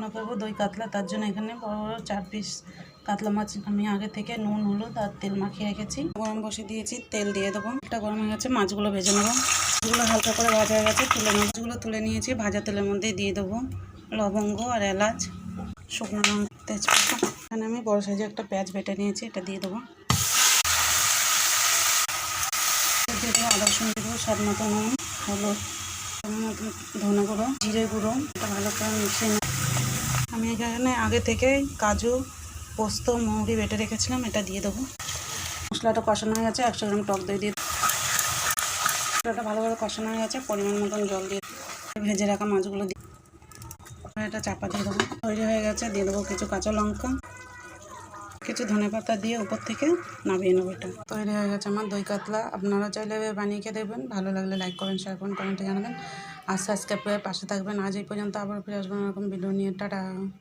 রান্না করব দই কাতলা। তার জন্য এখানে বড় বড় 4 পিস কাতলা মাছ আমি আগে থেকে নুন হলুদ আর তেল মাখিয়ে রেখেছি। গরম বসে দিয়েছি, তেল দিয়ে দেবো। এটা গরম হয়ে গেছে, মাছগুলো ভেজে নেবো। মাছগুলো হালকা করে ভাজা হয়ে গেছে, তুলে নেবো। মাছগুলো তুলে নিয়েছি, ভাজা তেলের মধ্যে দিয়ে দেবো লবঙ্গ আর এলাচ, শুকনো লঙ্কা, তেজপাতা। এখানে আমি বড় সাইজে একটা পেঁয়াজ বেটে নিয়েছি, এটা দিয়ে দেবো। দিয়ে দেবো আদা রসুন, দিয়ে দেবো স্বাদ মতো নুন, হলুদ, মতো ধনে গুঁড়ো, জিরে গুঁড়ো। এটা ভালো করে মিশিয়ে নেব। আমি এখানে আগে থেকে কাজু, পোস্ত, মৌরি বেটে রেখেছিলাম, এটা দিয়ে দেবো। মশলাটা কষানো হয়ে গেছে, 100 গ্রাম টক দই দিয়ে মশলাটা ভালোভাবে কষানো হয়ে গেছে। পরিমাণ মতন জল দিয়ে ভেজে রাখা মাছগুলো দিয়ে এটা চাপা দিয়ে দেবো। তৈরি হয়ে গেছে, দিয়ে দেবো কিছু কাঁচা লঙ্কা, কিছু ধনেপাতা দিয়ে উপর থেকে নামিয়ে নেবো। এটা তৈরি হয়ে গেছে আমার দই কাতলা। আপনারা চাইলে বানিয়ে খেয়ে দেখবেন। ভালো লাগলে লাইক করেন, শেয়ার করেন, কমেন্টে জানাবেন আর সাবস্ক্রাইব করে পাশে থাকবেন। আজ এই পর্যন্ত, আবার ফিরে আসবেন এরকম ভিডিও নিয়ে। টাটা।